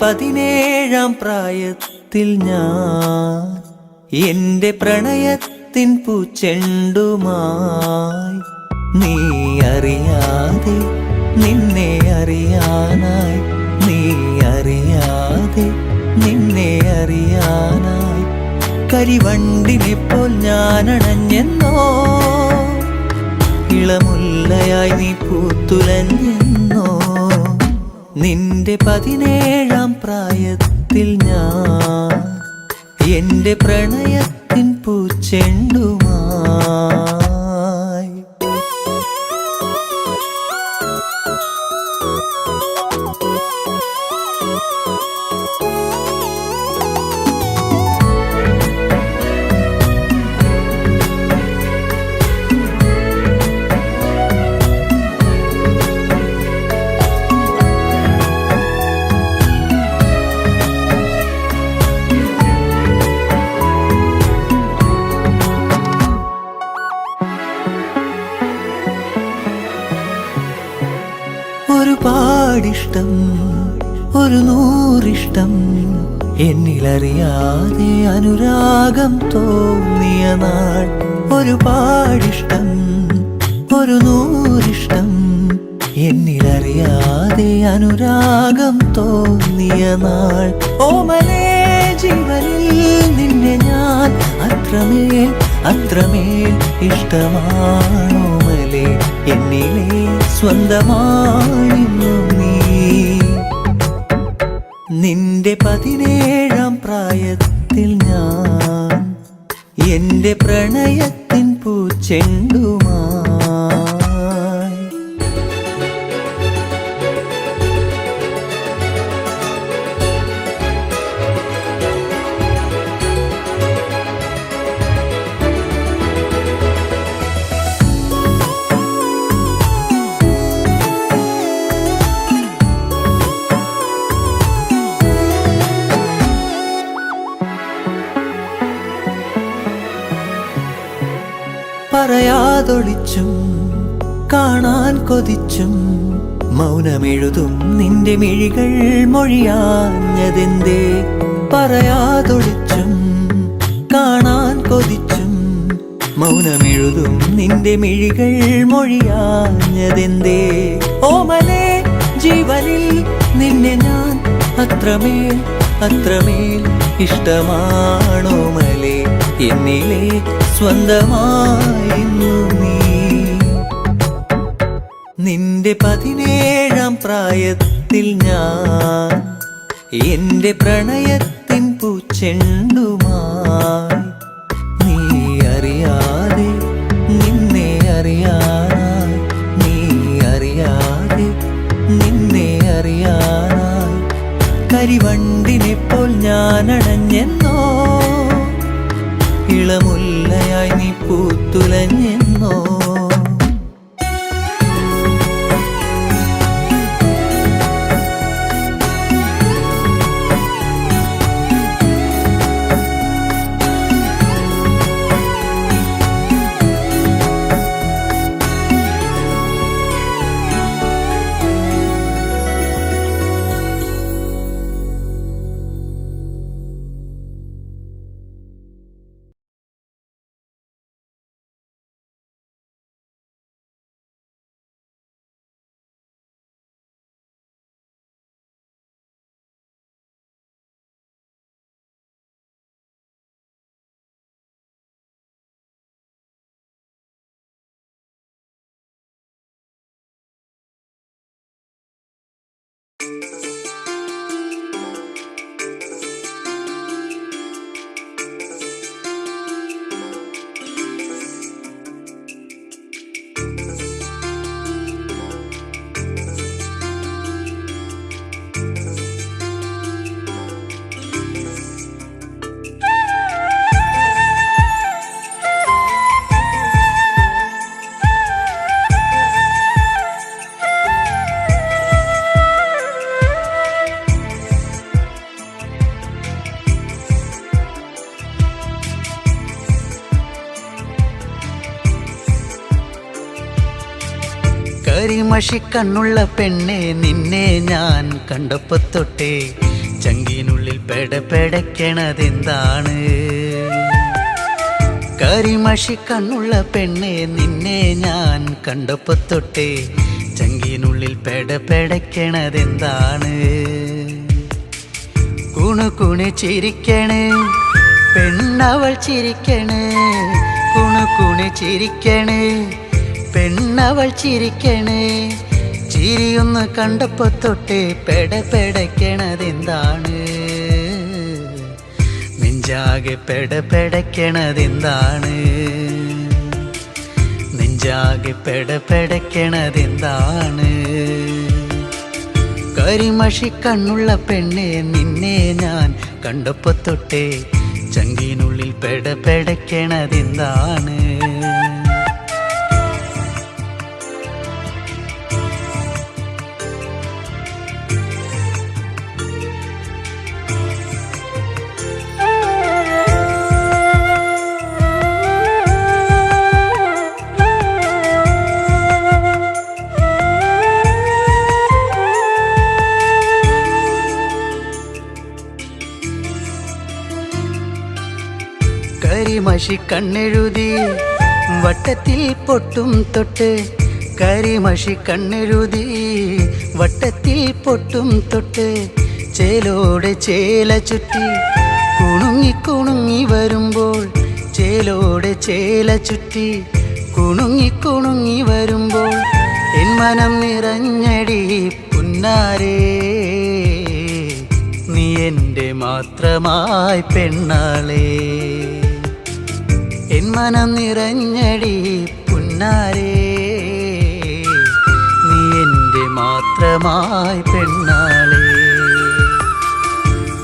17-ാം പ്രായത്തിൽ ഞാൻ എന്റെ പ്രണയത്തിൻ പൂച്ചെണ്ടുമായി നീ അറിയാതെ നിന്നെ അറിയാനായി, നീ അറിയാതെ നിന്നെ അറിയാനായി കരിവണ്ടിനെപ്പോൾ ഞാനണഞ്ഞെന്നോ, ഇളമുല്ലയായി നീ പൂത്തുലഞ്ഞെന്നോ. നിന്റെ 17-ാം പ്രായത്തിൽ ഞാൻ എന്റെ പ്രണയത്തിൻ പൂച്ചെണ്ടുമായി. ഒരുപാടിഷ്ടം, ഒരു നൂറിഷ്ടം, എന്നിലറിയാതെ അനുരാഗം തോന്നിയ നാൾ. ഒരുപാടിഷ്ടം, ഒരു നൂറിഷ്ടം, എന്നിലറിയാതെ അനുരാഗം തോന്നിയ നാൾ. ഓമലേ ജീവനിൽ നിന്നെ ഞാൻ അത്രമേൽ അത്രമേൽ ഇഷ്ടമാണോമലേ, എന്നിലെ സ്വന്തമായിരുന്നു നീ. നിന്റെ 17-ാം പ്രായത്തിൽ ഞാൻ എന്റെ പ്രണയത്തിൻ പൂച്ചെണ്ടുമായി. പറയാതൊളിച്ചും കാണാൻ കൊതിച്ചും മൗനമെഴുതും നിന്റെ മിഴികൾ മൊഴിയാഞ്ഞതെന്തേ. പറയാതൊളിച്ചും കാണാൻ കൊതിച്ചും മൗനമെഴുതും നിന്റെ മിഴികൾ മൊഴിയാഞ്ഞതെന്തേ. ഓമലേ ജീവനിൽ നിന്നെ ഞാൻ അത്രമേൽ അത്രമേൽ ഇഷ്ടമാണോമലേ, എന്നിലെ സ്വന്തമായിരുന്നു നീ. നിന്റെ 17-ാം പ്രായത്തിൽ ഞാൻ എന്റെ പ്രണയത്തിൻ പൂച്ചെണ്ടുമായി. നീ അറിയാതെ നിന്നെ അറിയാനായി, നീ അറിയാതെ നിന്നെ അറിയാനായി കരിവണ്ടിനെപ്പോൾ ഞാനണഞ്ഞെന്നോ, ഇളമുല്ലയായി നീ പൂത്തുലഞ്ഞെന്നോ. കരിമഷിക്കണ്ണുള്ള പെണ്ണെ നിന്നെ ഞാൻ കണ്ടപ്പോ തൊട്ടേ ചങ്കിനുള്ളിൽ പെടപെടയ്ക്കണതെന്താണ്? കരിമഷി കണ്ണുള്ള പെണ്ണെ നിന്നെ ഞാൻ കണ്ടപ്പോ തൊട്ടേ ചങ്കിനുള്ളിൽ പെടപെടയ്ക്കണതെന്താണ്? കുണുകുണു ചിരിക്കണ് പെണ്ണവൾ ചിരിക്കണ്, കുണുകുണു ചിരിക്കണ് പെണ്ണവൾ ചിരിക്കണ്. ചിരിയൊന്ന് കണ്ടപ്പോ തൊട്ടേ പെടപെടയ്ക്കണതെന്താണ്? നെഞ്ചാകെ പെടപെടയ്ക്കണതെന്താണ്? നെഞ്ചാകെ പെടപെടയ്ക്കണതെന്താണ്? കരിമഷി കണ്ണുള്ള പെണ്ണെ നിന്നെ ഞാൻ കണ്ടപ്പോ തൊട്ടേ ചങ്കിനുള്ളിൽ പെടപെടയ്ക്കണതെന്താണ്? കരിമഷി കണ്ണെഴുതി വട്ടത്തിൽ പൊട്ടും തൊട്ട്, കരിമഷി കണ്ണെഴുതി വട്ടത്തിൽ പൊട്ടും തൊട്ട്, ചേലോടെ ചേല ചുറ്റി കുണുങ്ങി കുണുങ്ങി വരുമ്പോൾ, ചേലോടെ ചേല ചുറ്റി കുണുങ്ങി കുണുങ്ങി വരുമ്പോൾ, എൻ മനം നിറഞ്ഞടി പുന്നാരേ നീ എൻ്റെ മാത്രമായി പെണ്ണാളേ. എൻ മനം നിറഞ്ഞടി പുന്നാരേ നീ എൻ്റെ മാത്രമായി പെണ്ണാളേ.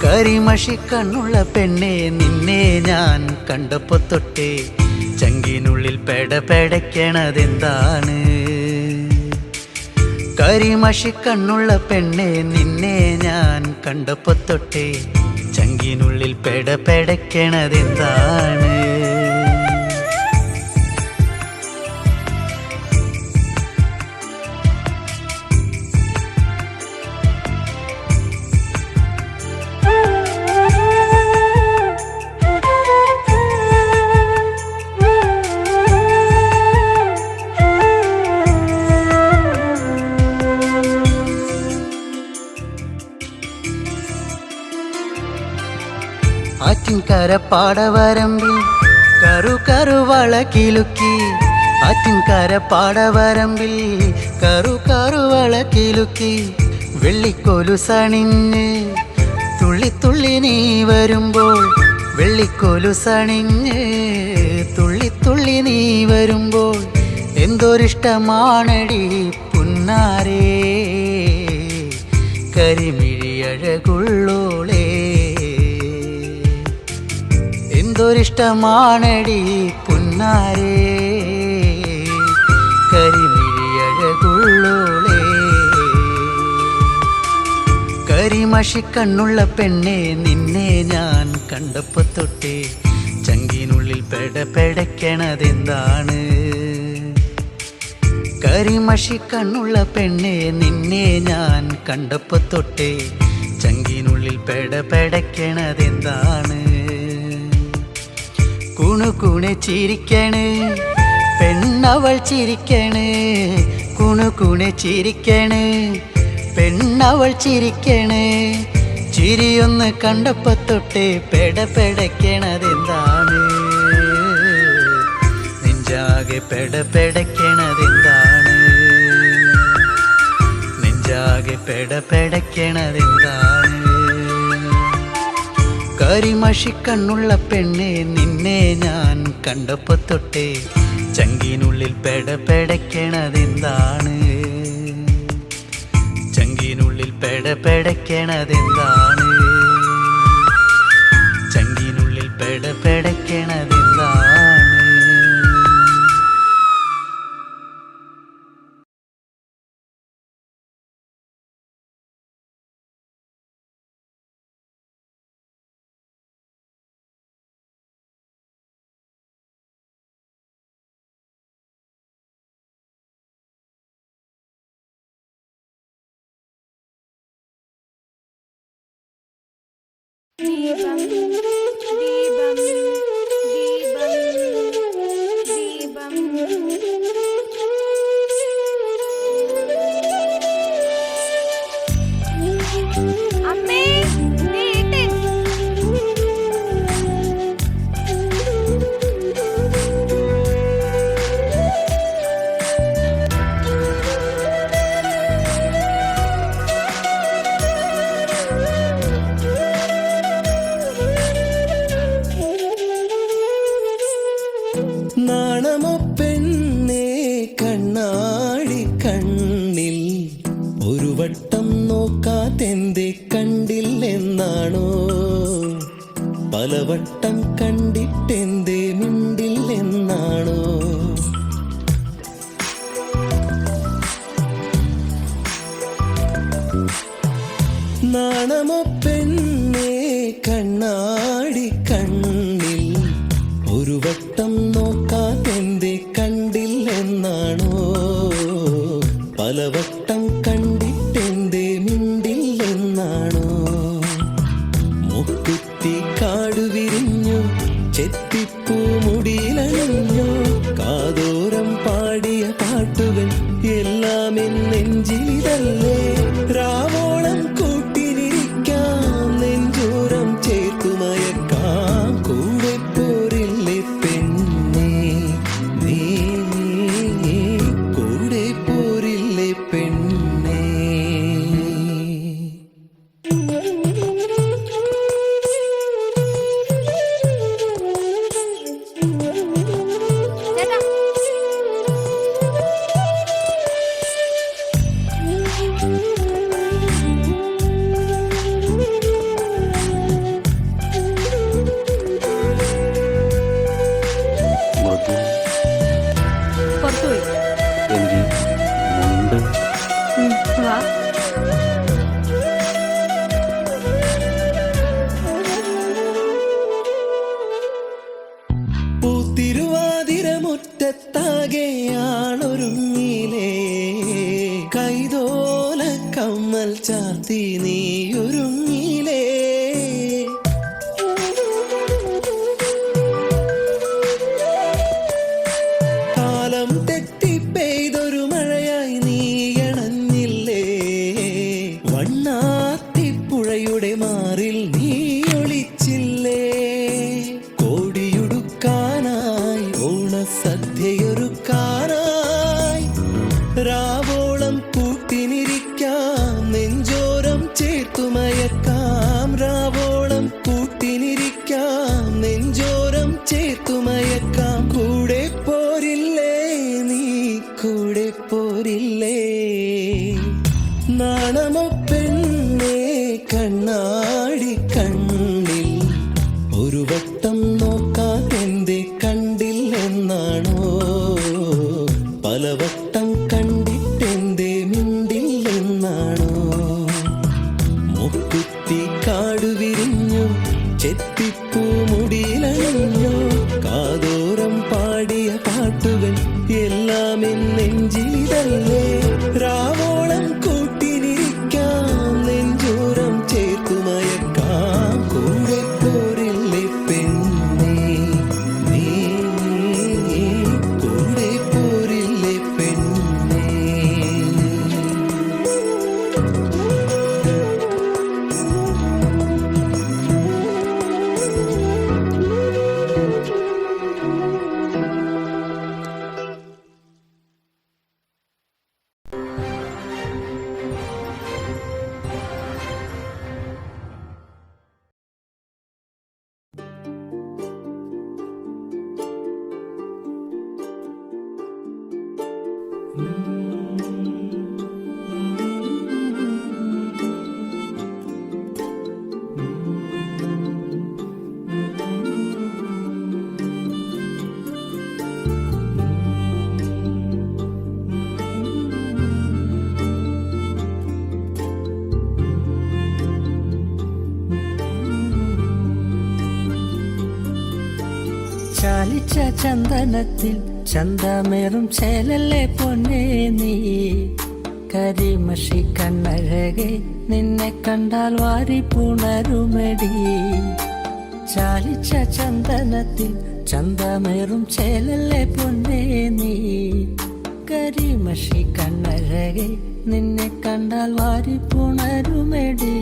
കരിമഷി കണ്ണുള്ള പെണ്ണെ നിന്നെ ഞാൻ കണ്ടപ്പോ തൊട്ടേ ചങ്കിനുള്ളിൽ പെടപെടയ്ക്കണതെന്താണ്? കരിമഷി കണ്ണുള്ള പെണ്ണെ നിന്നെ ഞാൻ കണ്ടപ്പോ തൊട്ടേ ചങ്കിനുള്ളിൽ പെടപെടയ്ക്കണതെന്താണ്? ആറ്റിൻകര പാടവരമ്പിൽ കറു കറുവള കിലുക്കി, ആറ്റിൻകര പാടവരമ്പിൽ കറു കറുവള കിലുക്കി, വെള്ളിക്കോലു സണിഞ്ഞ് തുള്ളി തുള്ളി നീ വരുമ്പോൾ, വെള്ളിക്കോലു സണിഞ്ഞ് തുള്ളി തുള്ളി നീ വരുമ്പോൾ, എന്തൊരിഷ്ടമാണടി പുന്നാരേ കരിമിഴിയഴകുള്ളോളേ. എന്തൊരിഷ്ടമാണടി പുന്നാരേ കരിമിഴിയഴകുള്ളോളേ. കരിമഷി കണ്ണുള്ള പെണ്ണെ നിന്നെ ഞാൻ കണ്ടപ്പോ തൊട്ടേ ചങ്കിനുള്ളിൽ പെടപെടയ്ക്കണതെന്താണ്? കരിമഷി കണ്ണുള്ള പെണ്ണെ നിന്നെ ഞാൻ കണ്ടപ്പോ തൊട്ടേ ചങ്കിനുള്ളിൽ പെടപെടയ്ക്കണതെന്താണ്? കുണുകുണു ചിരിക്കണ് പെണ്ണവൾ ചിരിക്കണ്, കുണുകുണു ചിരിക്കണ് പെണ്ണവൾ ചിരിക്കണ്. ചിരിയൊന്ന് കണ്ടപ്പോ തൊട്ടേ പെടപെടയ്ക്കണതെന്താണ്? നെഞ്ചാകെ പെടപെടയ്ക്കണതെന്താണ്? നെഞ്ചാകെ പെടപെടയ്ക്കണതെന്താണ്? കരിമഷി കണ്ണുള്ള പെണ്ണെ നിന്നെ ഞാൻ കണ്ടപ്പോ തൊട്ടേ ചങ്കിനുള്ളിൽ പെടപെടയ്ക്കണതെന്താണ്? ചങ്കിനുള്ളിൽ പെടപെടയ്ക്കണതെന്താണ്? ചങ്കിനുള്ളിൽ പെടപെടയ്ക്കണതെന്താണ്? ദീപം ദീപം ദീപം ദീപം അമ്മേ നീട്ടൻ നാണമോ പെണ്ണേ കണ്ണാടി കണ്ണിൽ ഒരു വട്ടം നോക്കാതെന്തേ കണ്ടില്ലെന്നാണോ പലവട്ടം കണ്ടിട്ടെന്തേ മിണ്ടില്ലെന്നാണോ നാണമോ പെണ്ണേ കണ്ണാടി കണ്ണിൽ ഒരു വട്ടം നോക്കാതെന്തേ കണ്ടില്ലെന്നാണോ പലവട്ടം കണ്ടിട്ടെന്തേ മിണ്ടില്ലെന്നാണോ മുക്കുത്തി കാടുവിരിഞ്ഞു ചെത്തിപ്പൂ മുടിയിലണിഞ്ഞു കാതോരം പാടിയ പാട്ടുകൾ എല്ലാം നെഞ്ചിലിതല്ലേ രാവോളം കൂട്ടിനിരിക്കാം നെഞ്ചോരം ചേർത്തുമയക്കാം കൂടെ പോരില്ലേ പെണ്ണേ നീ കൂടെ പോരില്ലേ പെണ്ണേ ചേട്ടാ മൃദു പുറത്തുപോയി എങ്കിൽ മുണ്ട് വാ പൂത്തിരുവാതിര മുറ്റത്താകെയാണൊരുങ്ങിലേ കൈതോല കമ്മൽ ചാർത്തി നീയൊരുങ്ങിലേ കാലം തെറ്റി പെയ്തൊരു മഴയായി നീയണഞ്ഞില്ലേ വണ്ണാത്തിപ്പുഴയുടെ മാറിൽ നീ ഒളിച്ചില്ലേ കോടിയുടുക്കാനായി ഓണസദ്യയൊരുക്കാനായി രാവോളം കൂട്ടിനിരിക്കാം നെഞ്ചോരം ചേർത്തുമയക്കാം രാവോളം കൂട്ടിനിരിക്കാം നെഞ്ചോരം ചേർത്തുമയക്കാം കൂടെ പോരില്ലേ നീ കൂടെ പോരില്ലേ നാണമോ പെണ്ണേ കണ്ണാടി കണ്ണിൽ ഒരു വട്ടം നോക്കാതെന്തേ കണ്ടില്ലെന്നാണോ പലവട്ടം കണ്ടിട്ടെന്തേ മിണ്ടില്ലെന്നാണോ മുക്കുത്തി കാടുവിരിഞ്ഞു ചെത്തിപ്പൂ മുടിയിലണിഞ്ഞു കാതോരം പാടിയ പാട്ടുകൾ എല്ലാം നെഞ്ചിലിതല്ലേ രാവോളം കൂട്ടിനിരിക്കാം നെഞ്ചോരം ചേർത്തുമയക്കാം കൂടെ പോരില്ലേ പെണ്ണേ നീ കൂടെ പോരില്ലേ പെണ്ണേ ചാലിച്ച ചന്ദനത്തിൽ ചന്തമേറും ചേലല്ലേ പൊന്നേ നീ കരിമഷി കണ്ണഴകെ നിന്നെ കണ്ടാൽ വാരി പുണരുമെടി. ചാലിച്ച ചന്ദനത്തിൽ ചന്തമേറും ചേലല്ലേ പൊന്നേ നീ. കരിമഷി കണ്ണഴകെ നിന്നെ കണ്ടാൽ വാരി പുണരുമെടി.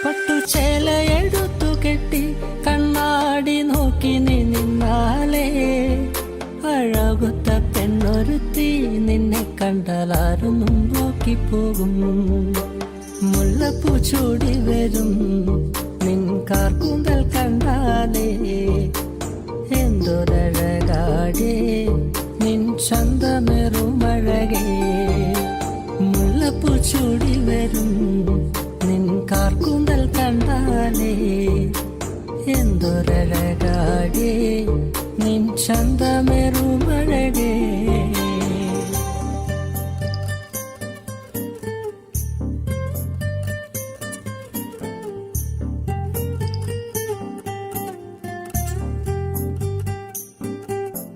പട്ടുചേല എടുത്തു കെട്ടി കണ്ണാടി നോക്കി നീ നിന്നാലേ അഴകുത്ത പെണ്ണൊരുത്തി നിന്നെ കണ്ടാലാരും നോക്കിപ്പോകും. മുല്ലപ്പൂ ചൂടി വരും നിൻ കാർക്കൂന്തൽ കണ്ടാലേ എന്തൊരഴകാടേ നിൻ ചന്തമേറുമഴകേ. മുല്ലപ്പൂ ചൂടി വരും നിൻ കാർക്കൂന്തൽ കണ്ടാലേ എന്തൊരഴകാടേ നിൻ ചന്തമേറുമഴകേ.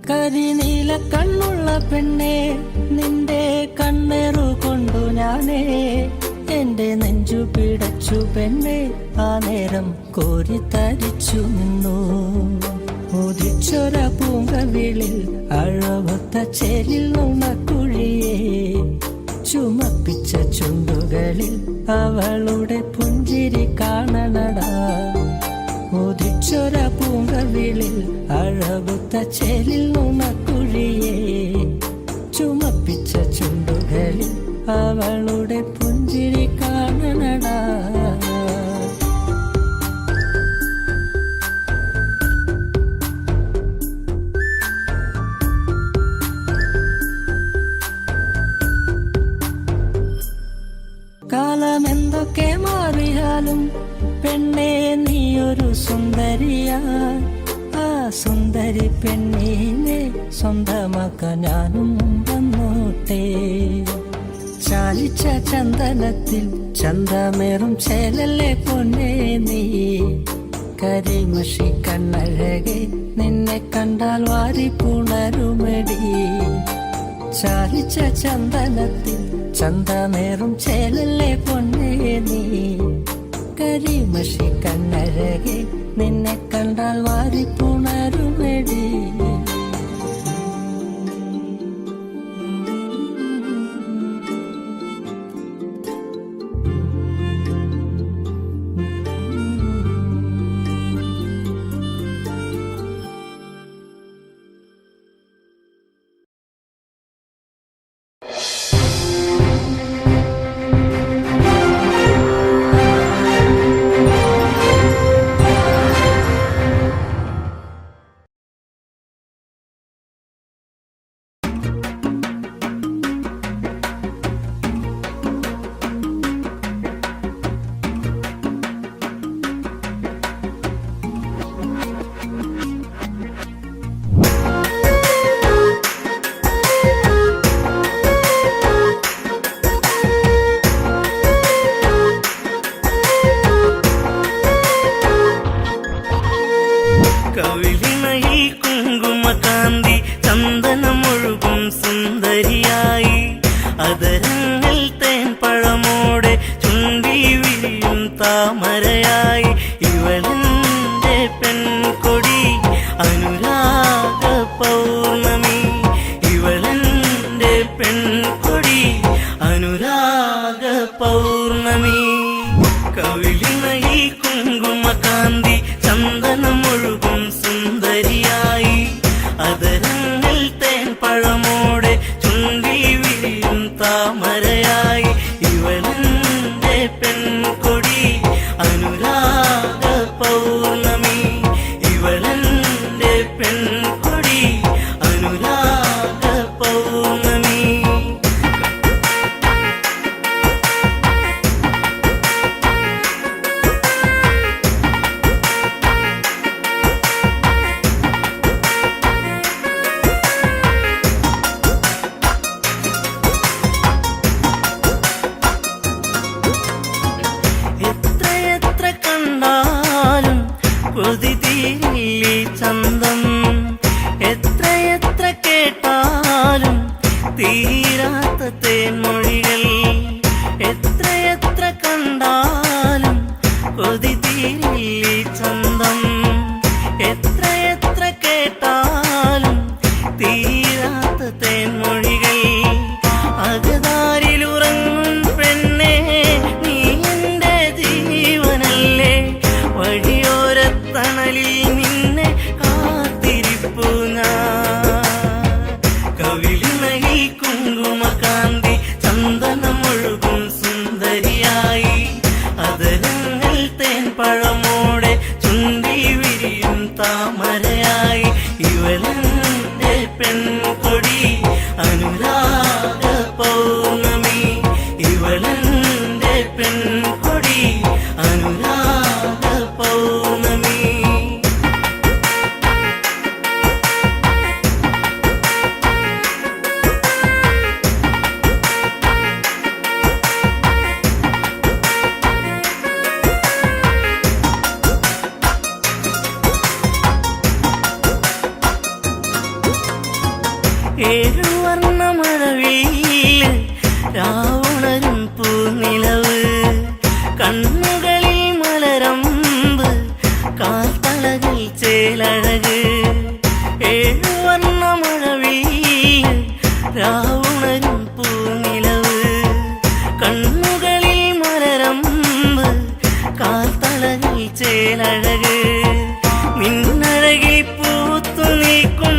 കരിനീല കണ്ണുള്ള പെണ്ണേ നിന്റെ കണ്ണേറു കൊണ്ടു ഞാനേ എന്റെ നെഞ്ചു പിടച്ചു പെണ്ണേ. ആ നേരം കോരിത്തരിച്ചു നിന്നു. ഉദിച്ചൊര പൂങ്കവിളിൽ അഴവത്ത ചേലിൽ നുണക്കുഴിയെ ചുമപ്പിച്ച ചുണ്ടുകളിൽ അവളുടെ പുഞ്ചിരി കാണണടാ. ഉദിച്ചൊര പൂങ്കവിളിൽ അഴകുത്ത ചേലിൽ നുണക്കുഴിയെ ചുമപ്പിച്ച ചുണ്ടുകളിൽ അവളുടെ പുഞ്ചിരി കാണണടാ. കാലമെന്തൊക്കെ മാറിയാലും പെണ്ണേ നീയൊരു സുന്ദരിയാ. ആ സുന്ദരി പെണ്ണിനെ സ്വന്തമാക്കാൻ ഞാനും വന്നോട്ടെ. ചാലിച്ച ചന്ദനത്തിൽ ചന്തമേറും ചേലല്ലേ പൊന്നേ നീ. കരിമഷി കണ്ണഴകെ നിന്നെ കണ്ടാൽ വാരി പുണരുമെടി. ചാലിച്ച ചന്ദനത്തിൽ ചന്തമേറും ചേലല്ലേ പൊന്നേ നീ. കരിമഷി കണ്ണഴകെ നിന്നെ കണ്ടാൽ വാരി പുണരുമെടി. താമരയായി ഇവളെന്റെ പെൺകൊടി അനുരാഗ പൗർണമി. ഇവളെന്റെ പെൺകൊടി അനുരാഗ പൗർണമി. കവിളിണയിൽ കുങ്കുമകാന്തി ചന്ദനമൊഴുകും സുന്ദരിയായി അതരങ്ങൾ തേൻ പഴമോടെ ചുണ്ടി വിരിയും താമര ചന്തം എത്ര കേട്ടാലും തീരാത്ത തേൻമൊഴികൾ എത്ര കണ്ടാലും കൊതി തീരില്ല ചന്തം എത്ര കേട്ടാലും തീരാത്ത തേൻമൊഴികൾ അകതാരിലുറങ്ങും പെണ്ണേ നീ എൻ്റെ ജീവനല്ലേ വഴിയോരത്തണലിൽ നിന്നെ കാത്തിരിപ്പു ഞാൻ കവിളിണയിൽ കുങ്കുമകാന്തി ചന്ദനമൊഴുകും സുന്ദരിയായി അതരങ്ങൾ തേൻപഴമോടെ ചുണ്ടി വിരിയും താമരയായി ഇവളെന്റെ പെൺകൊടി അനുരാഗ പൗർണമി ഇവളെന്റെ പെൺകൊടി അനുരാഗ പൗർണമി ഏഴുവർണ്ണമഴവിൽ രാവുണരും പൂനിലവ് കണ്ണുകളിൽ മലരമ്പ് കാൽത്തളകൾ ചേലഴക് ഏഴുവർണ്ണമഴവിൽ രാവുണരും പൂനിലവ് കണ്ണുകളിൽ മലരമ്പ് കാൽത്തളകൾ ചേലഴക് നിന്നഴകിൽ പൂത്തു നിൽക്കും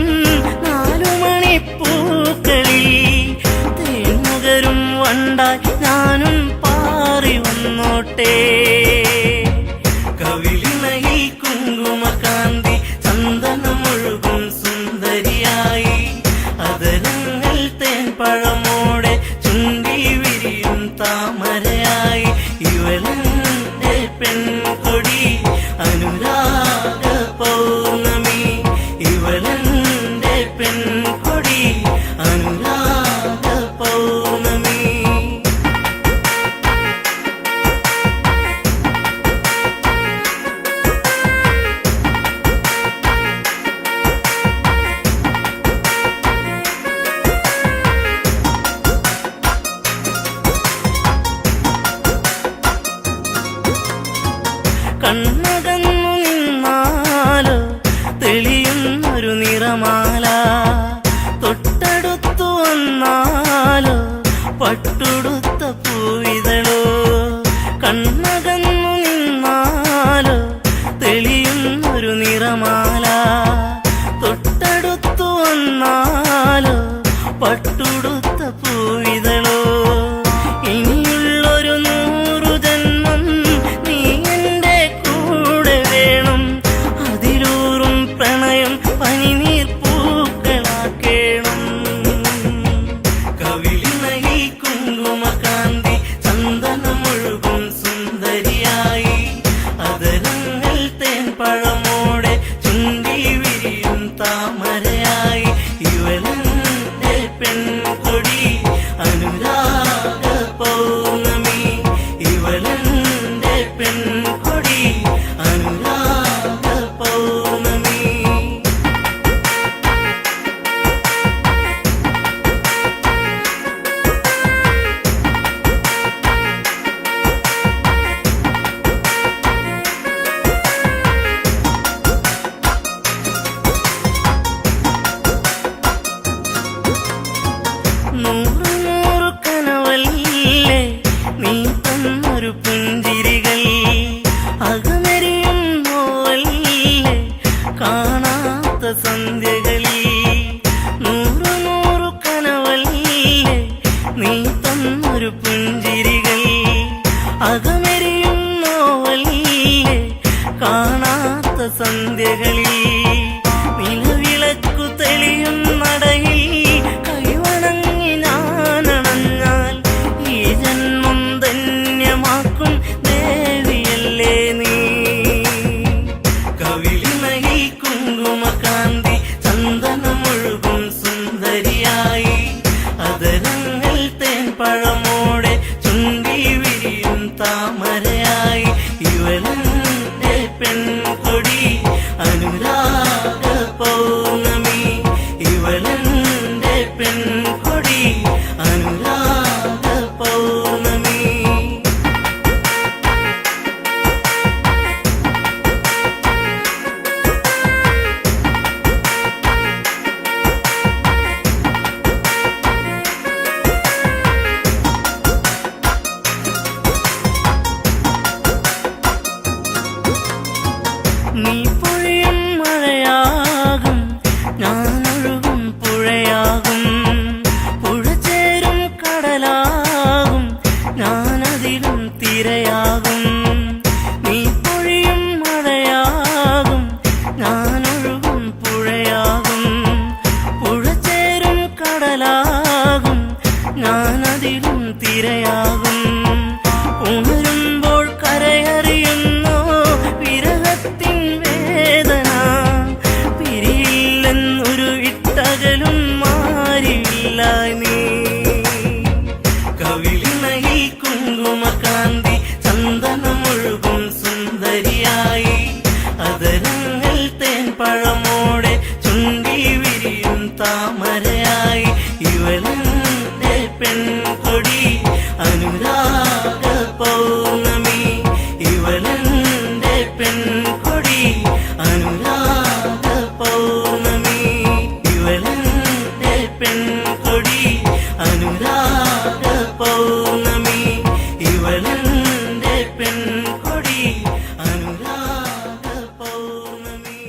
പൂക്കളിൽ തേൻമുകരും വണ്ടായി ഞാനും പാറി വന്നോട്ടെ കവിളിണയിൽ കുങ്കുമകാന്തി ചന്ദനമൊഴുകും സുന്ദരിയായി അതരങ്ങൾ തേൻപഴമോടെ ചുണ്ടി വിരിയും താമരയായി ഇവളെന്റെ പെൺകൊടി അനുരാഗ പൗർണമി ഇവളെന്റെ പെൺകൊടി അനുരാഗ പൗർണമി കണ്ണകന്നു നിന്നാലോ തെളിയുന്നൊരു നിറമാല തൊട്ടടുത്തു വന്നാലോ പട്ടുടുത്ത പൂവിതളോ കണ്ണകന്നു നിന്നാലോ തെളിയുന്നൊരു നിറമാല തൊട്ടടുത്തു വന്നാലോ പട്ടുടുത്ത പൂവിതളോ ഇനിയുള്ളൊരു 100 ജന്മം നീ എൻ്റെ കൂടെ വേണം അതിലൂറും പ്രണയം പനിനീർ പൂക്കളാക്കേണം കവിളിണയിൽ കുങ്കുമകാന്തി ചന്ദനമൊഴുകും സുന്ദരിയായി അതരങ്ങൾ തേൻപഴമോടെ ചുണ്ടി വിരിയും താമരയായി ഇവളെന്റെ പെൺകൊടി അനുരാഗ പൗർണമി ഇവളെന്റെ പെൺകൊടി അനുരാഗ പൗർണമി നൂറ് കനവല്ലേ നീ തന്നൊരു പുഞ്ചിരികൾ അകമരിയും നോവല്ലേ കാണാത്ത സന്ധ്യകളിൽ 100 കനവല്ലേ നീ തന്നൊരു പുഞ്ചിരികൾ അകമരിയും നോവല്ലേ കാണാത്ത സന്ധ്യകളിൽ നിലവിളക്കു തെളിയും നടയിൽ കൈവണങ്ങി ഞാനണഞ്ഞാൽ ഈ ജന്മം ധന്യമാക്കും ദേവിയല്ലേ നീ കവിളിണയിൽ കുങ്കുമകാന്തി ചന്ദനമൊഴുകും സുന്ദരിയായി അതരങ്ങൾ തേൻപഴമോടെ ചുണ്ടി വിരിയും താമരയായി ഇവളെന്റെ പെൺകൊടി അനുരാഗ അനുരാഗ പൗർണമി ഇവളെന്റെ പെൺകൊടി അനുരാഗ പൗർണമി നീ പൊഴിയും മഴയാകും ഞാനൊഴുകും പുഴയാകും പുഴ ചേരും കടലാകും ഞാനതിലും തിരയാകും നീ പൊഴിയും മഴയാകും ഞാനൊഴുകും പുഴയാകും പുഴ ചേരും കടലാകും ഞാനതിലും തിരയാകും ഉണരുമ്പോൾ കരയറിയുന്നോ വിരഹത്തിൻ വേദന പിരിയില്ലെന്നൊരു ഇട്ടകലും മാറിയില്ല നീ കവിളിണയിൽ കുങ്കുമകാന്തി ചന്ദനമൊഴുകും സുന്ദരിയായി അതരങ്ങൾ തേൻ പഴമോടെ ചുണ്ടി വിരിയും താമരയായി ഇവളെന്റെ പെൺകൊടി അനുരാഗ പൗർണമി ഇവളെന്റെ പെൺകൊടി അനുരാഗ പൗർണമി ഇവളെന്റെ പെൺകൊടി അനുരാഗ പൗർണമി ഇവളെന്റെ പെൺകൊടി അനുരാഗ പൗർണമി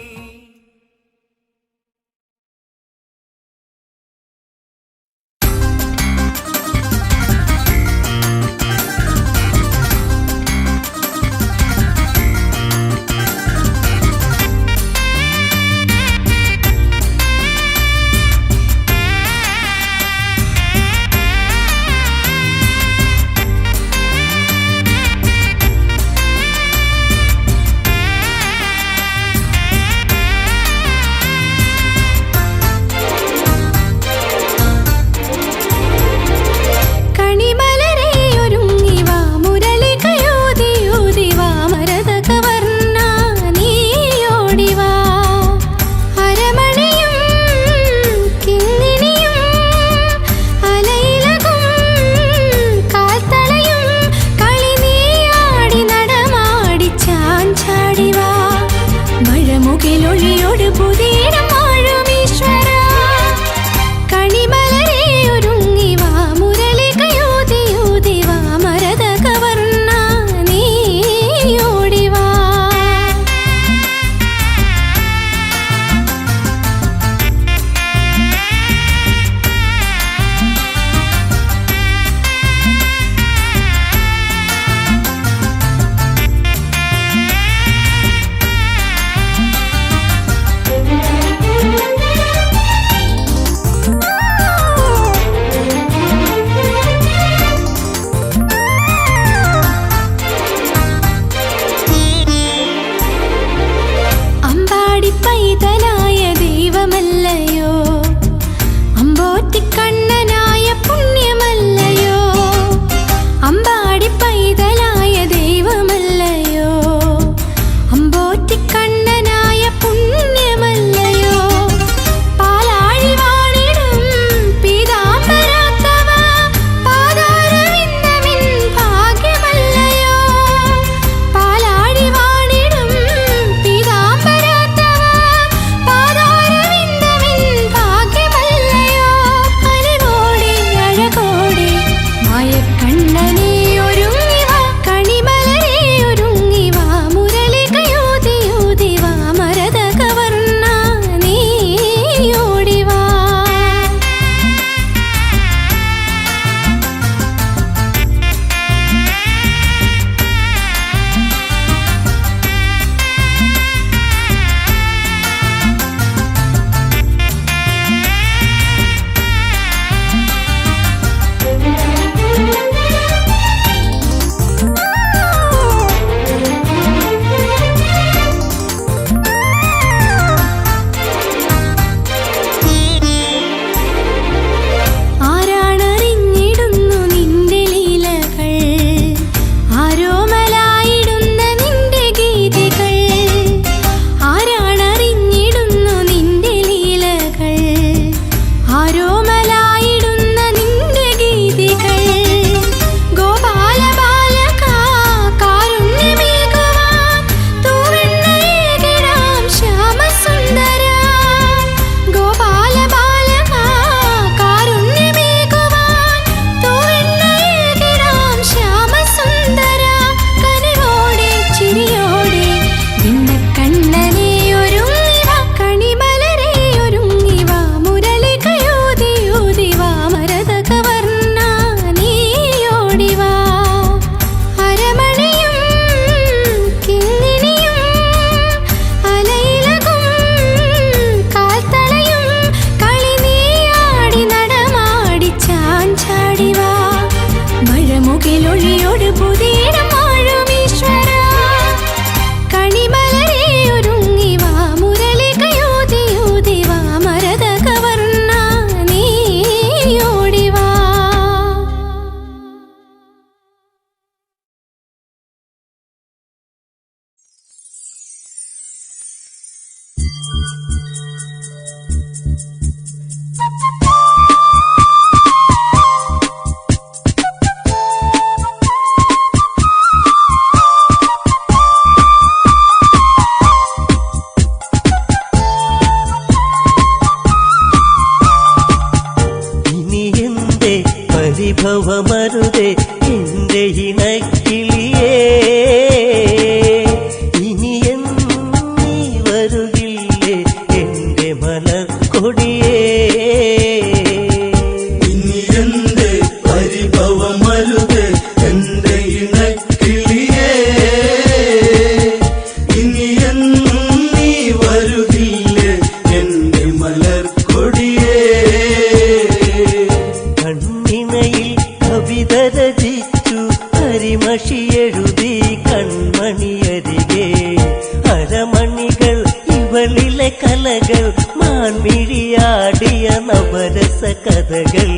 കഥകൾ മാൻമിഴിയാടിയ നവരസ കഥകൾ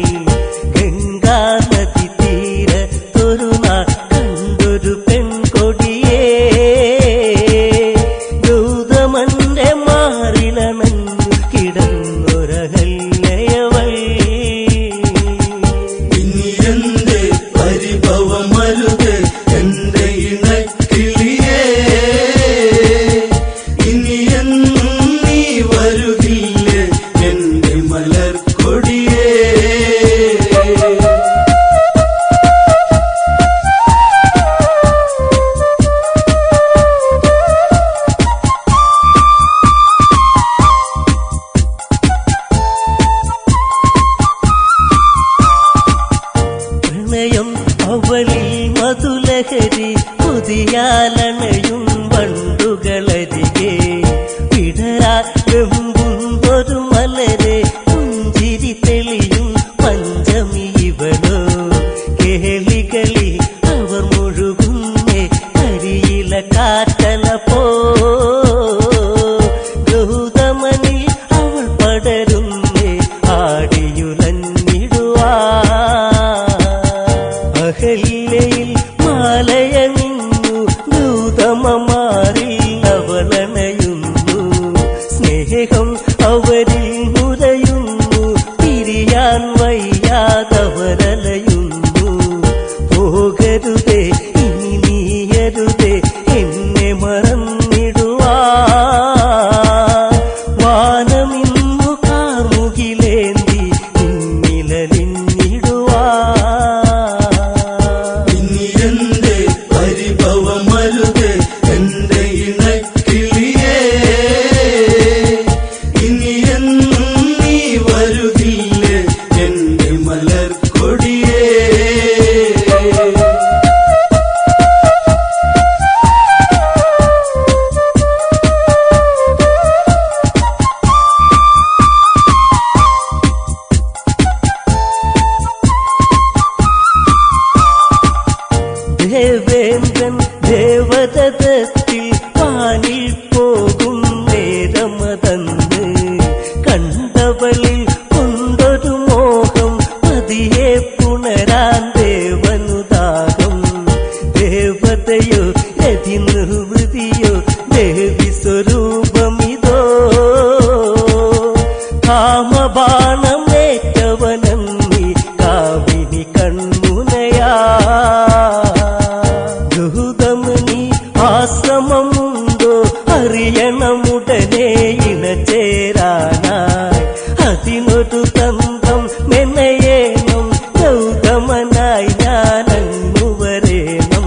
ഗംഗാ നദി തീരത്തൊരു നാൾ കണ്ടൊരു പെൺകൊടിയേ ഗൗതമന്റെ മാറിലണഞ്ഞു കിടന്നൊരഹല്യയവൾ ഇനി എന്റെ പരിഭവമരുത് എന്റെ ഇണക്കിളിയേ ഇനി എന്നും നീ വരുകില്ലേ എന്റെ മലർക്കൊടിയേ പ്രണയം അവളിൽ മധുലഹരി പുതിയാലണയും വണ്ടുകളരികെ വിടരാ വെമ്പുന്നൊരു മലരെ പുഞ്ചിരി തെളിയും പഞ്ചമി ഇവളോ കേളികളി അവർ മുഴുകുന്നേ കരിയില കാറ്റല പോ ഗൗതമനിൽ അവൾ പടരുന്നേ ആടിയുലഞ്ഞിടുവാ അഹല്യയിൽ മാലയണിഞ്ഞു ഗൗതമമാരിൽ അവളണയുന്നു സ്നേഹം അവരിൽ മുരയുന്നു പിരിയാൻ വയ്യാതവരലയുന്നു പോകരുതേ ഇനി നീയരുതേ എന്നെ മറന്നിടുവാ വാനമിന്നു കാർമുകിലേന്തി നിന്നിലലിഞ്ഞിടുവാ ഇനി എന്റെ പരിഭവമരുത് എന്റെ ഇണക്കിളിയേ ഇനി എന്നും നീ വരുകില്ലേ എന്റെ മലർക്കൊടിയേ ദേവേന്ദ്രൻ ദേവതത്തിൽ പാനിൽ പോകും നേരമതന്ന് കണ്ടവളിൽ കൊണ്ടൊരു മോഹം പതിയെ പുണരാൻ ദേവനുദാഹം ദേവതയോ രതി നിർവൃതിയോ ദേവി സ്വരൂപമിതോ കാമബാണമേറ്റവനന്നി കാവിനി കൺമുനയാ ഗൗതമനി ആശ്രമമുണ്ടോ അറിയണമുടനെ ഇണചേരാനായി അതിനൊരു തന്ത്രം മെനയേണം ഗൗതമനായി ഞാനങ്ങു വരേണം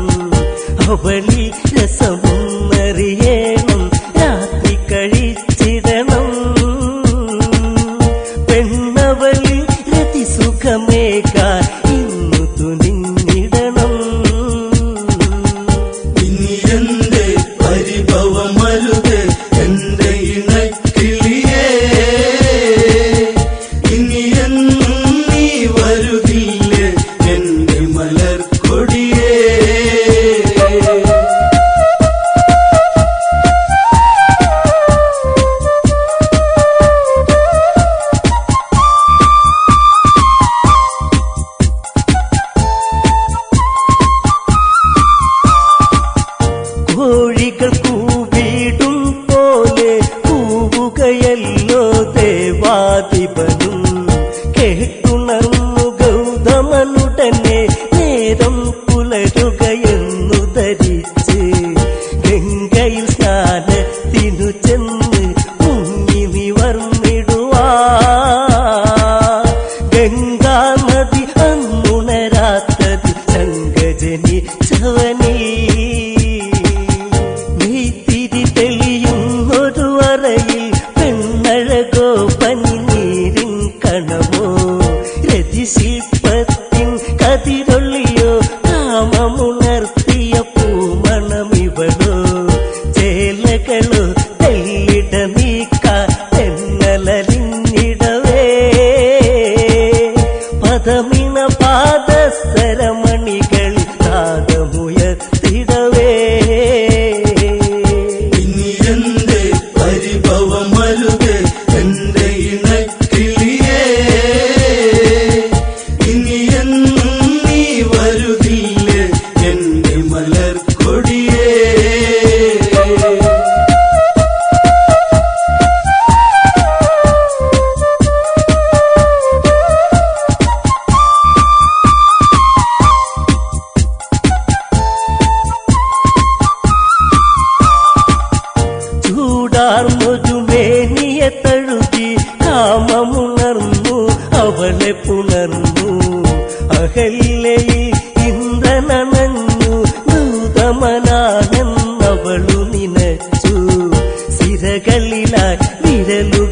അവളി രസമൊന്നറിയേണം രാത്രി കഴിച്ചിടണം പെണ്ണവളി രതി സുഖമേകാൻ ഇന്നു തുനിഞ്ഞിടണം ഇനി എന്റെ പരിഭവമരുത് എന്റെ ഇണക്കിളിയേ ഇനി എന്നും നീ വരുകില്ലേ എന്റെ മലർക്കൊടിയേ കോഴികൾ കൂവിടും പോലെ കൂവുകയല്ലോ ദേവാധിപനും കേട്ടുണർന്നു ഗൗതമനുടനെ നേരം പുലരുകയെന്നു ധരിച്ച് ഗംഗയിൽ സ്നാനത്തിനു ചെന്ന് മുങ്ങി നിവർന്നിടുവാ ഗംഗാ നദി അന്നുണരാത്തത് ശങ്കജനിച്ചവനീ നെയ്ത്തിരി തെളിയുന്നൊരു അറയിൽ പെണ്ണഴകോ പനിനീരിൻ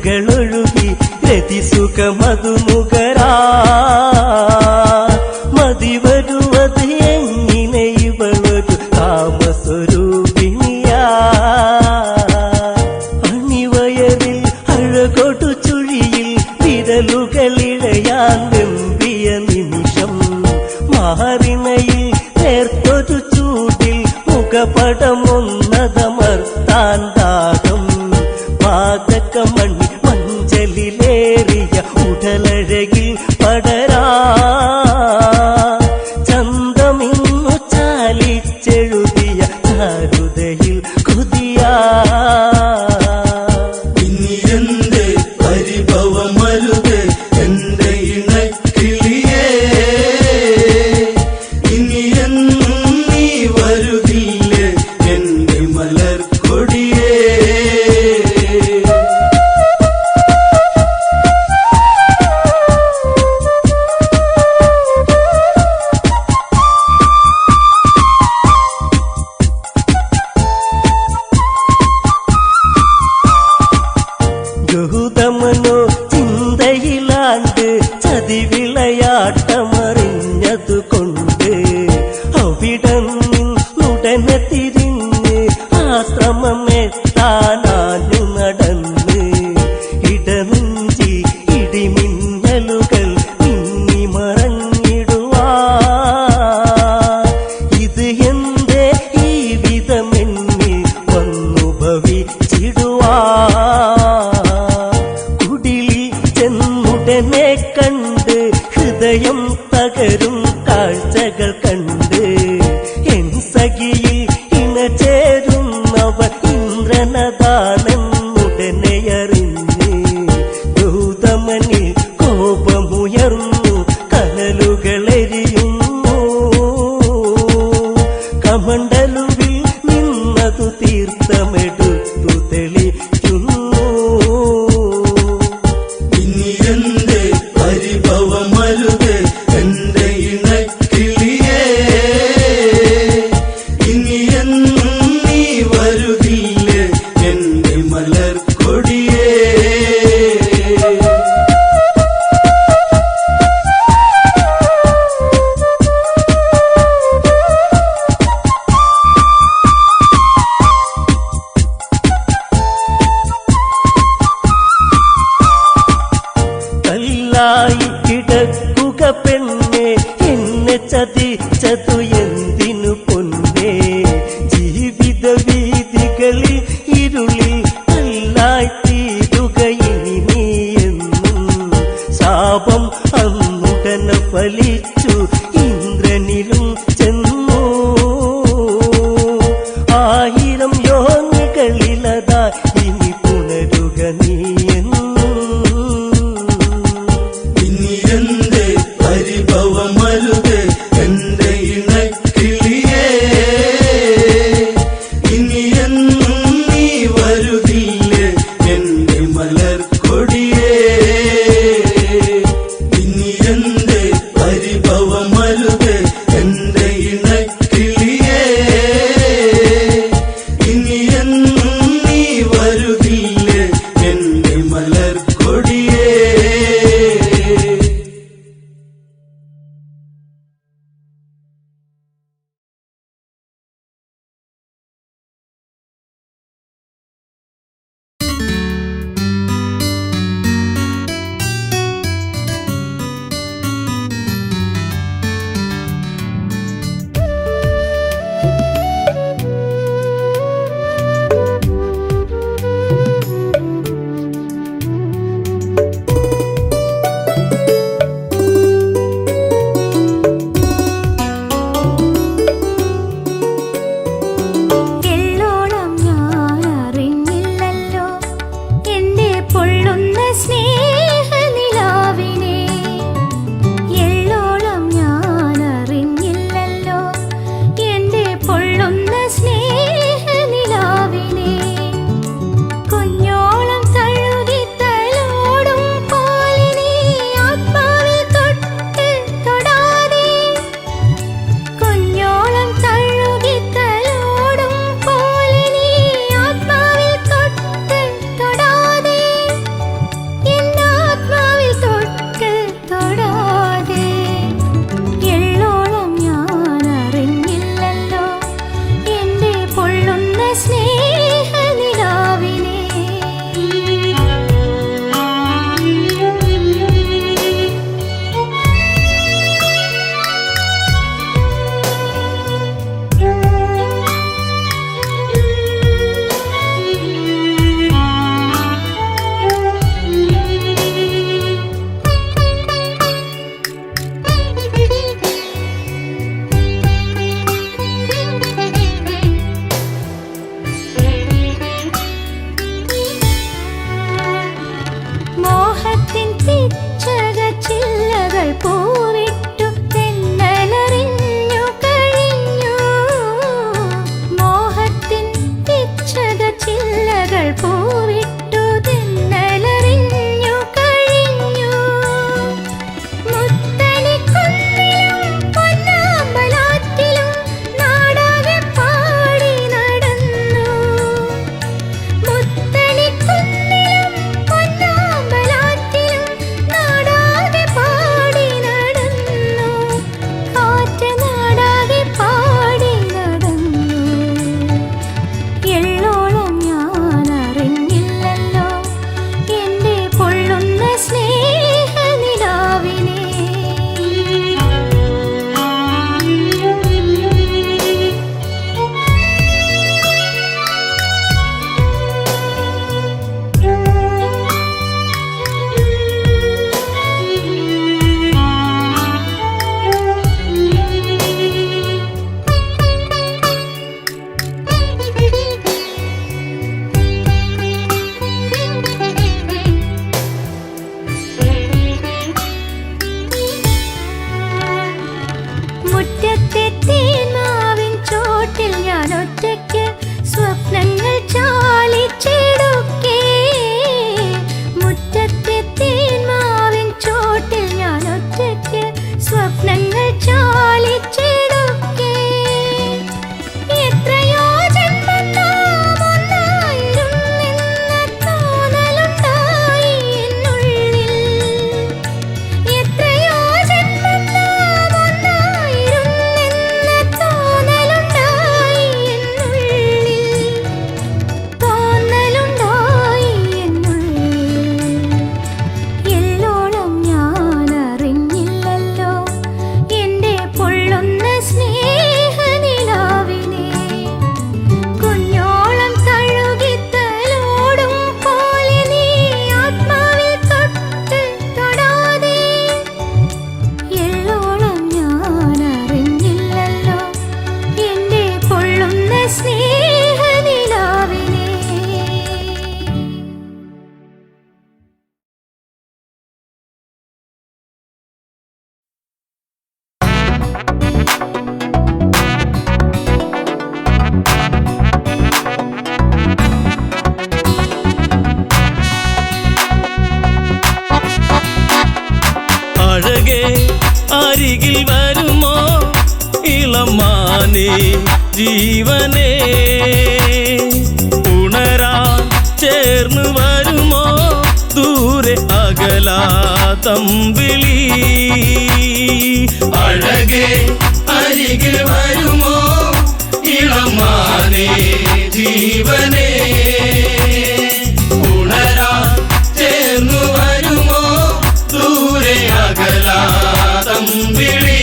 കരളുകളൊഴുകി രതിസുഖമതുമുഖരാ മതി വരുവത് എങ്ങനെ ഇവളൊരു കാമസ്വരൂപിണിയാ അണിവയറിൽ അഴകൊടു ചുഴിയിൽ വിരലുകളിഴയാൻ വെമ്പിയ നിമിഷം മാറിണയിൽ നേർത്തൊരു ചൂടിൽ മുഖപടമൊന്നതമർത്താൻ ദാഹം പാതകമണി മഞ്ചലിലേറിയ ഉടലഴകിൽ പടരാ ചന്തമിന്നു ചാലിച്ചെഴുതിയ ചാരുതയിൽ കൊതിയാ ഇനി എന്റെ പരിഭവമരുത് എന്റെ ഇണക്കിളിയേ ഇനി നീ വരുകില്ലേ എന്റെ മലർക്കൊടിയേ ഗൗതമനോ ചിന്തയിലാണ്ട് ചതിവിളയാട്ടമറിഞ്ഞതുകൊണ്ട് അവിടന്നുടനെ തിരിഞ്ഞ് ആശ്രമമെത്താനാനു നടന്ന് ഇടനെഞ്ചി ഇടിമിന്നലുകൾ മിന്നി മറഞ്ഞിടുവാ ഇത് എന്റെ ഈ വിധമെന്നിൽ വന്നു ഭവിച്ചിടുവാ കുടിലിൽ ചെന്നുടനെ കണ്ട് ഹൃദയം തകരും കാഴ്ചകൾ കണ്ട് എൻ സഖിയിൽ ഇണചേരുന്നവർ ഇന്ദ്രനദാനെന്നുടനെ അറിഞ്ഞ് ഗൗതമനിൽ കോപമുയർന്നു കനലുകളെരിയുന്നു കമണ്ടലുവിൽ നിന്നതു തീർത്ഥമെടുത്തു തെളിക്കുന്നു ഇനി എന്റെ പരിഭവമരുത് എന്റെ ഇണക്കിളിയേ ഇനി നീ വരുകില്ലേ എന്റെ മലർക്കൊടിയേ കല്ലായി കിടക്കുക പെണ്ണെ എന്നെ ചതിച്ചതു എന്തിനു പൊന്നേ ജീവിത വീതികളിൽ ഇരുളിൽ കല്ലായി തീരുക ഇനി നീ എന്നും ശാപം അന്നുടനെ ഫലിച്ചു ഇന്ദ്രനിലും ചെന്നു 1000 യോനികളിലതാ ഇനി പുണരുക നീ ഇനി എന്റെ പരിഭവമരുത് എന്റെ ഇണക്കിളിയേ ഇനി നീ വരുകില്ലേ എന്റെ മലർക്കൊടിയേ ഇനി എന്റെ പരിഭവമരുത് എന്റെ ഇണക്കിളിയേ ഇനി നീ വരുകില്ലേ എന്റെ മലർക്കൊടിയേ അരികിൽ വരുമോ ഇളമാനേ ജീവനേ ഉണരാൻ ചേർന്ന് വരുമോ ദൂരെ അകലാതമ്പിളി അഴകേ അരികിൽ വരുമോ ഇളമാനേ ജീവനേ ഉണരാൻ ചേർന്നു വരുമോ ദൂരെ അകലാതമ്പിളി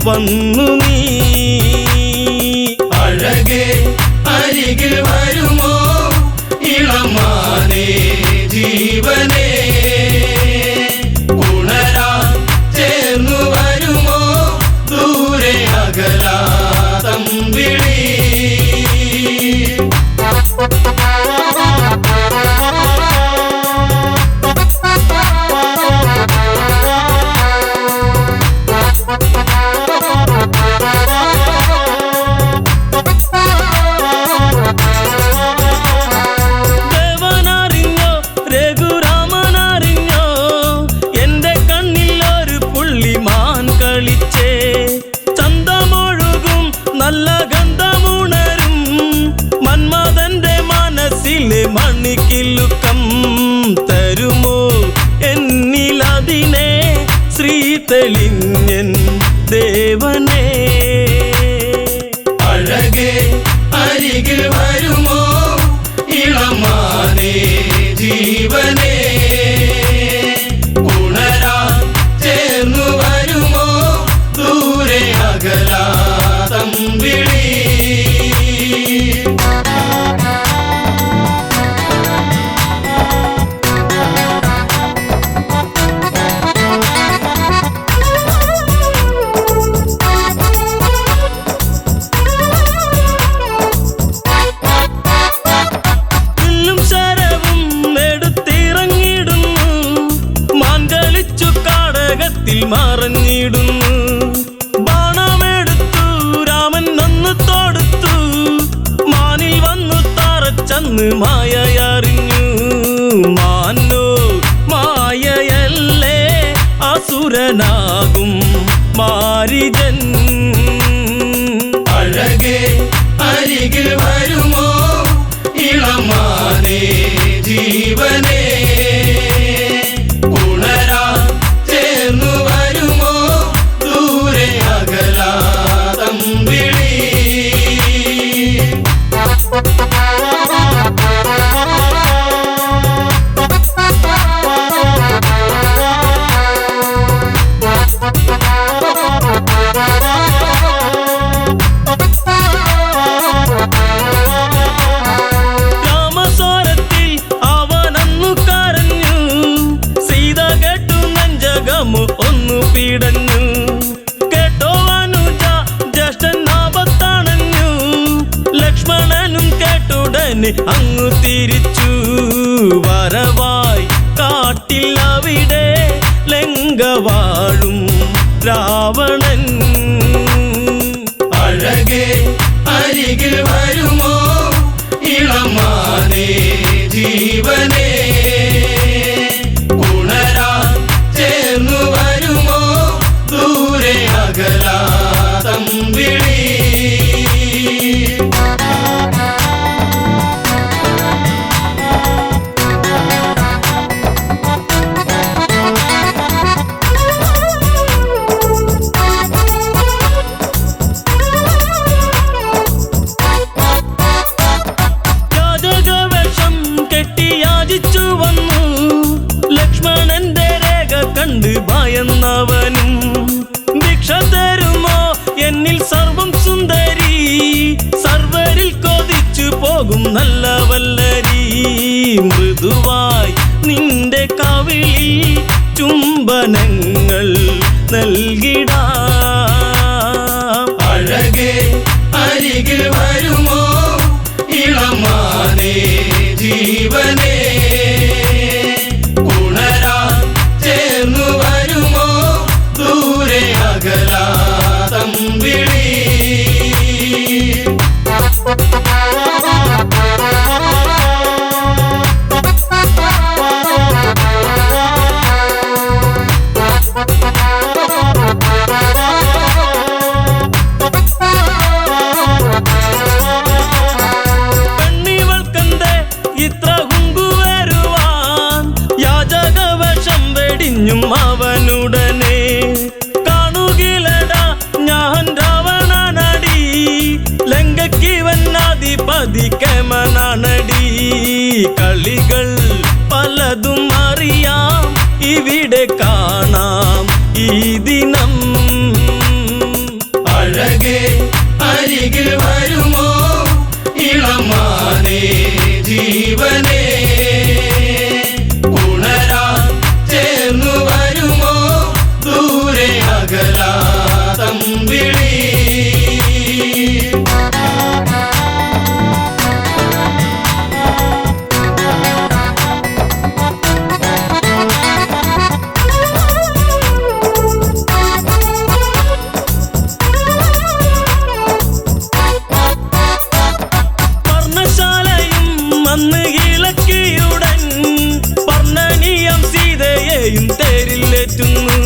വന്നു നീ അഴകേ അരികിൽ വരുമോ ഇളമാനേ ജീവനേ ഉണരാൻ ചേർന്നു വരുമോ ദൂരെ അകലാതമ്പിളി മണിക്കിലുക്കം തരുമോ എന്നിലതിനെ ശ്രീ തെളിഞ്ഞൻ ദേവനേ അഴകേ അരികിൽ വരുമോ ഇളമാനേ ജീവനേ ഉണരാൻ ചേർന്നു വരുമോ ദൂരെ അകലാതമ്പിളി മറഞ്ഞിടുന്നു ബാണമെടുത്തു രാമൻ നന്നു തൊടുത്തു മാനിൽ വന്നു തറച്ചന്ന് മായയറിഞ്ഞു മാനോ മായയല്ലേ അസുരനാകും മാരിജൻ അഴകേ അരികിൽ വരുമോ ഇളമാനേ ജീവനേ ഉണരാൻ ചേർന്നു വരുമോ ദൂരെ അകലാതമ്പിളി രാമസ്വരത്തിൽ അവനന്നു കരഞ്ഞു സീത കേട്ടു നെഞ്ചകമു ഒന്നു പീടഞ്ഞു കേട്ടോ അനുജ ജ്യേഷ്ഠൻ ആപത്തണഞ്ഞു ലക്ഷ്മണനും കേട്ടുടനെ അങ്ങു തിരിച്ചു വരവായി കാട്ടിൽ അവിടെ ലങ്ക വാഴും രാവണൻ അഴകേ അരികിൽ വരുമോ ഇളമാനേ ജീവനേ ഉണരാൻ ചേർന്നു വരുമോ ദൂരെ അകലാതമ്പിളി നല്ല വല്ലരി മൃദുവായി നിന്റെ കവിളിൽ ചുംബനങ്ങൾ നൽകിടാം. അഴകേ അരികിൽ വരുമോ ഇളമാനേ ജീവനേ, ഉണരാൻ ചേർന്നു വരുമോ ദൂരെ അകലാതമ്പിളി. പെണ്ണിവൾക്കെന്തേ ഇത്ര കുങ്കുവരുവാൻ, യാചകവശം വെടിഞ്ഞും അവനുടനെ കാണുകിലടാ ഞാൻ രാവണനടി, ലങ്കയ്ക്കിവൻ അധിപതി കേമനാണടി. കളികൾ പലതും അറിയാം ഇവിടെ കാണാം ഈ ദിനം. അഴകേ അരികിൽ വരുമോ ഇളമാനേ ജീവനേ, ഉണരാൻ ചേർന്നു വരുമോ ദൂരെ അകലാതമ്പിളി. പർണശാലയും അന്ന് ഇളക്കിയുടൻ പർണനീയം സീതയെയും തേരിലേറ്റുന്നു.